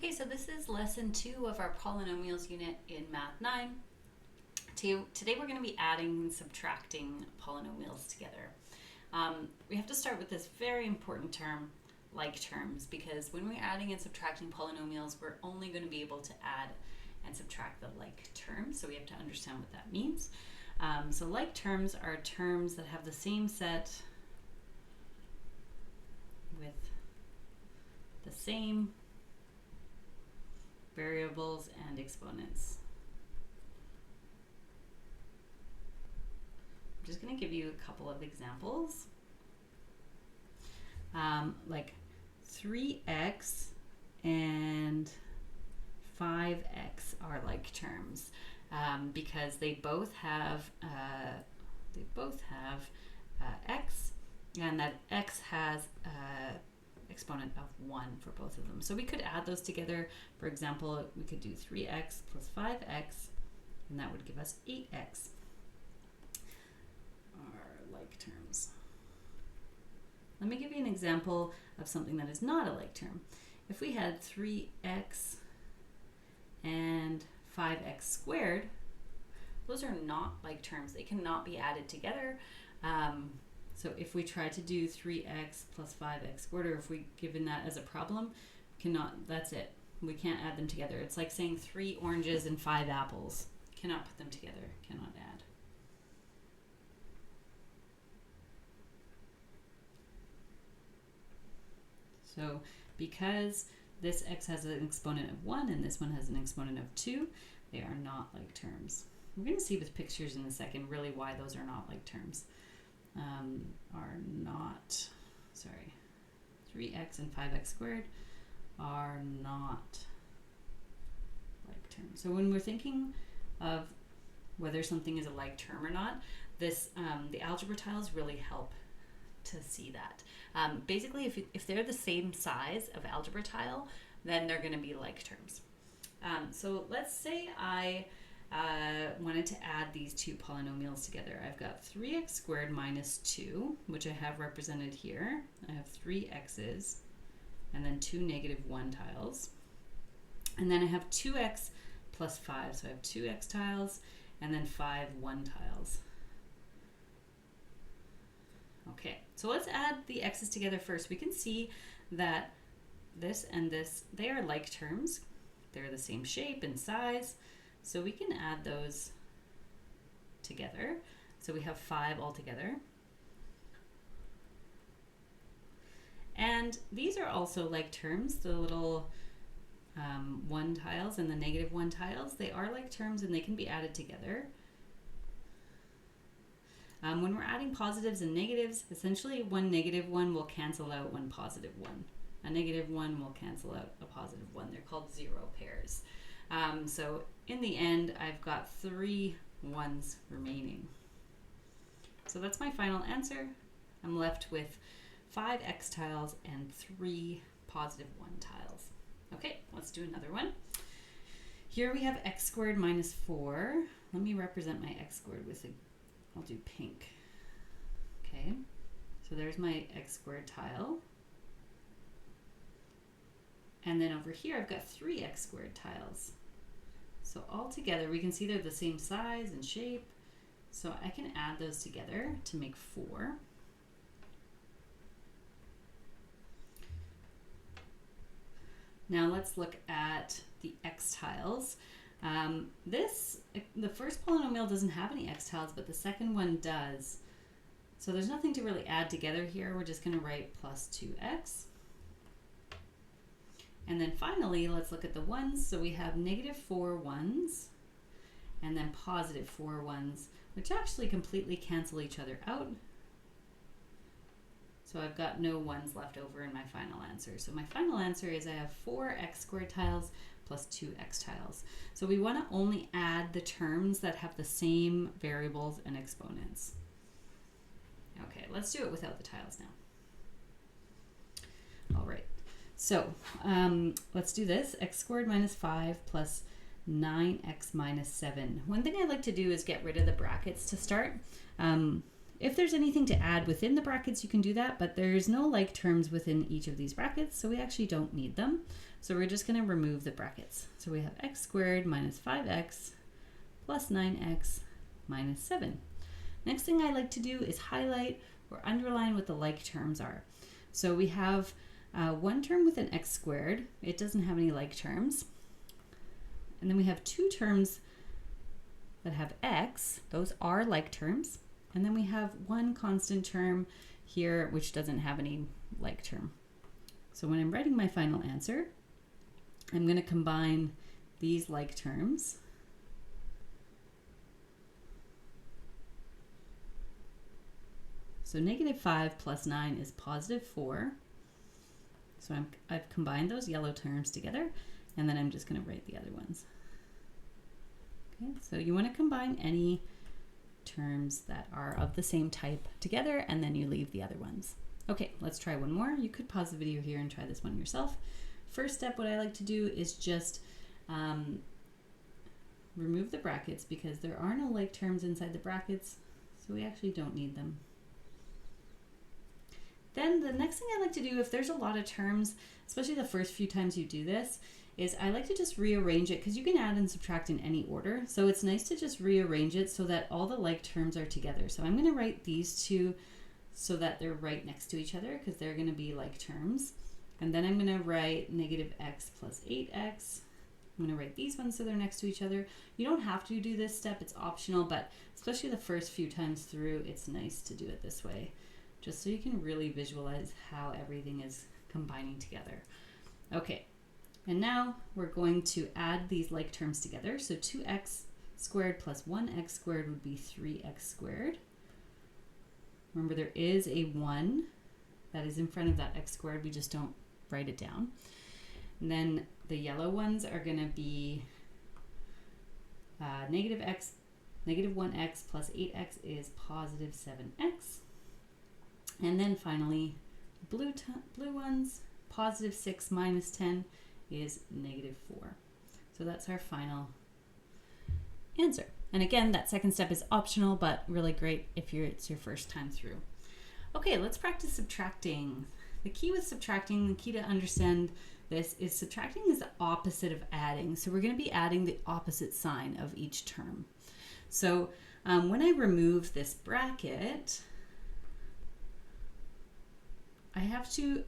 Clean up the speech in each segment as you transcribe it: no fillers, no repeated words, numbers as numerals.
Okay, so this is lesson 2 of our polynomials unit in Math 9. Today we're going to be adding and subtracting polynomials together. We have to start with this very important term, like terms, because when we're adding and subtracting polynomials, we're only going to be able to add and subtract the like terms, so we have to understand what that means. So like terms are terms that have the same set with the same variables and exponents. I'm just going to give you a couple of examples. Like 3x and 5x are like terms because they both have x, and that x has exponent of 1 for both of them. So we could add those together. For example, we could do 3x plus 5x, and that would give us 8x. Are like terms. Let me give you an example of something that is not a like term. If we had 3x and 5x squared, those are not like terms. They cannot be added together. So if we try to do 3x plus 5x squared, or if we given that as a problem, that's it. We can't add them together. It's like saying 3 oranges and 5 apples. Cannot put them together, cannot add. So because this x has an exponent of 1 and this one has an exponent of 2, they are not like terms. We're going to see with pictures in a second really why those are not like terms. 3x and 5x squared are not like terms. So when we're thinking of whether something is a like term or not, the algebra tiles really help to see that. Basically, if they're the same size of algebra tile, then they're going to be like terms. So let's say I wanted to add these two polynomials together. I've got 3x squared minus 2, which I have represented here. I have 3 x's and then 2 negative 1 tiles. And then I have 2x plus 5, so I have 2x tiles and then 5 1 tiles. Okay, so let's add the x's together first. We can see that this and this, they are like terms. They're the same shape and size. So we can add those together. So we have 5 altogether. And these are also like terms, the little 1 tiles and the negative 1 tiles. They are like terms and they can be added together. When we're adding positives and negatives, essentially one negative 1 will cancel out one positive 1. A negative 1 will cancel out a positive 1. They're called zero pairs. So in the end, I've got 3 1s remaining. So that's my final answer. I'm left with 5 x tiles and 3 positive 1 tiles. Okay, let's do another one. Here we have x squared minus 4. Let me represent my x squared with I'll do pink. Okay, so there's my x squared tile. And then over here I've got 3 x squared tiles. So all together we can see they're the same size and shape. So I can add those together to make 4. Now let's look at the x tiles. The first polynomial doesn't have any x tiles, but the second one does. So there's nothing to really add together here. We're just going to write plus 2x. And then finally, let's look at the 1s. So we have negative 4 1s and then positive 4 1s, which actually completely cancel each other out. So I've got no 1s left over in my final answer. So my final answer is I have 4 x squared tiles plus 2 x tiles. So we want to only add the terms that have the same variables and exponents. Okay, let's do it without the tiles now. All right. So let's do this. X squared minus 5 plus 9x minus 7. One thing I like to do is get rid of the brackets to start. if there's anything to add within the brackets, you can do that, but there's no like terms within each of these brackets, so we actually don't need them. So we're just going to remove the brackets. So we have x squared minus 5x plus 9x minus 7. Next thing I like to do is highlight or underline what the like terms are. So we have one term with an x squared. It doesn't have any like terms. And then we have two terms that have x. Those are like terms. And then we have one constant term here which doesn't have any like term. So when I'm writing my final answer, I'm going to combine these like terms. So negative 5 plus 9 is positive 4. So I've combined those yellow terms together, and then I'm just going to write the other ones. Okay, so you want to combine any terms that are of the same type together, and then you leave the other ones. Okay, let's try one more. You could pause the video here and try this one yourself. First step, what I like to do is just remove the brackets because there are no like terms inside the brackets, so we actually don't need them. Then the next thing I like to do, if there's a lot of terms, especially the first few times you do this, is I like to just rearrange it because you can add and subtract in any order. So it's nice to just rearrange it so that all the like terms are together. So I'm going to write these two so that they're right next to each other because they're going to be like terms. And then I'm going to write negative x plus 8x. I'm going to write these ones so they're next to each other. You don't have to do this step, it's optional, but especially the first few times through, it's nice to do it this way, just so you can really visualize how everything is combining together. Okay, and now we're going to add these like terms together. So 2x squared plus 1x squared would be 3x squared. Remember, there is a 1 that is in front of that x squared, we just don't write it down. And then the yellow ones are going to be negative 1x plus 8x is positive 7x. And then finally, blue ones, positive 6 minus 10 is negative 4. So that's our final answer. And again, that second step is optional, but really great if it's your first time through. Okay, let's practice subtracting. The key with subtracting, the key to understand this is subtracting is the opposite of adding. So we're going to be adding the opposite sign of each term. So when I remove this bracket, I have to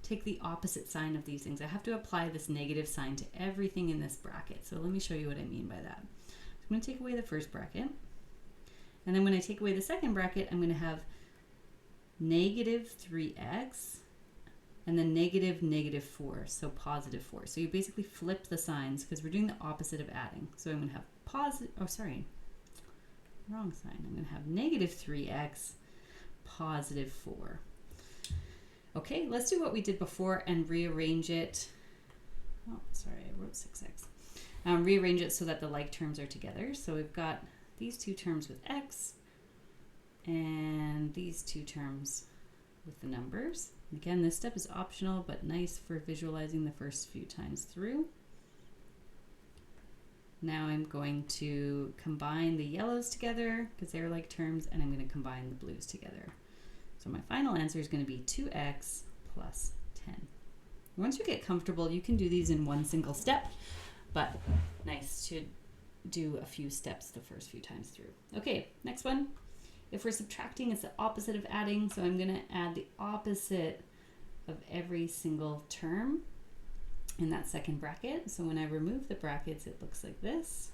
take the opposite sign of these things. I have to apply this negative sign to everything in this bracket. So let me show you what I mean by that. So I'm going to take away the first bracket. And then when I take away the second bracket, I'm going to have negative 3x and then negative 4, so positive 4. So you basically flip the signs because we're doing the opposite of adding. So I'm going to have wrong sign. I'm going to have negative 3x, positive 4. Okay, let's do what we did before and rearrange it. Oh, sorry, I wrote 6x. Rearrange it so that the like terms are together. So we've got these two terms with x and these two terms with the numbers. Again, this step is optional, but nice for visualizing the first few times through. Now I'm going to combine the yellows together because they're like terms, and I'm going to combine the blues together. So my final answer is going to be 2x plus 10. Once you get comfortable, you can do these in one single step, but nice to do a few steps the first few times through. Okay, next one. If we're subtracting, it's the opposite of adding, so I'm going to add the opposite of every single term in that second bracket. So when I remove the brackets, it looks like this.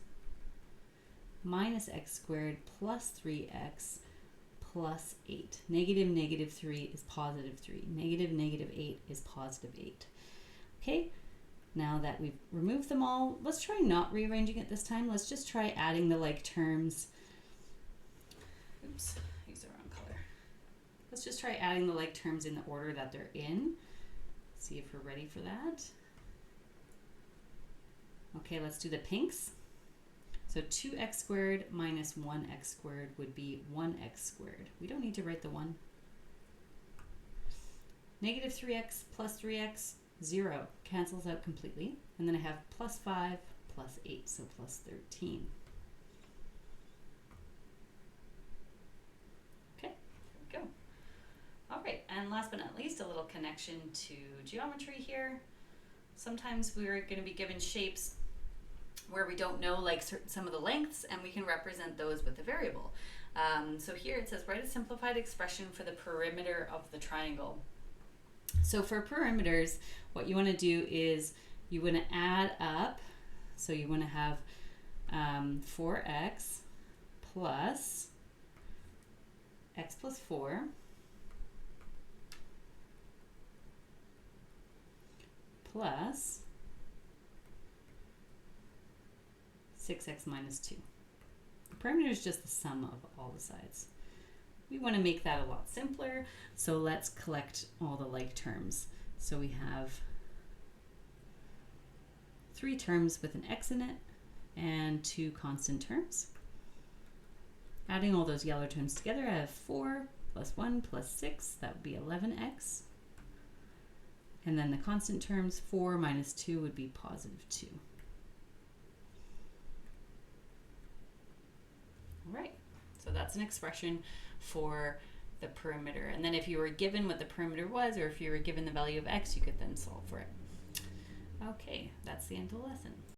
Minus x squared plus 3x plus 8. Negative 3 is positive 3. Negative 8 is positive 8. Okay, now that we've removed them all, let's try not rearranging it this time. Let's just try adding the like terms. Oops, I used the wrong color. Let's just try adding the like terms in the order that they're in. See if we're ready for that. Okay, let's do the pinks. So 2x squared minus 1x squared would be 1x squared. We don't need to write the 1. Negative 3x plus 3x, 0. Cancels out completely. And then I have plus 5 plus 8, so plus 13. Okay. connection to geometry here. Sometimes we're going to be given shapes where we don't know like some of the lengths, and we can represent those with a variable. So here it says write a simplified expression for the perimeter of the triangle. So for perimeters, what you want to do is you want to add up. So you want to have 4x plus x plus 4 plus 6x minus 2. The perimeter is just the sum of all the sides. We want to make that a lot simpler, so let's collect all the like terms. So we have 3 terms with an x in it and 2 constant terms. Adding all those yellow terms together, I have 4 plus 1 plus 6, that would be 11x. And then the constant terms, 4 minus 2 would be positive 2. All right, so that's an expression for the perimeter. And then if you were given what the perimeter was, or if you were given the value of x, you could then solve for it. Okay, that's the end of the lesson.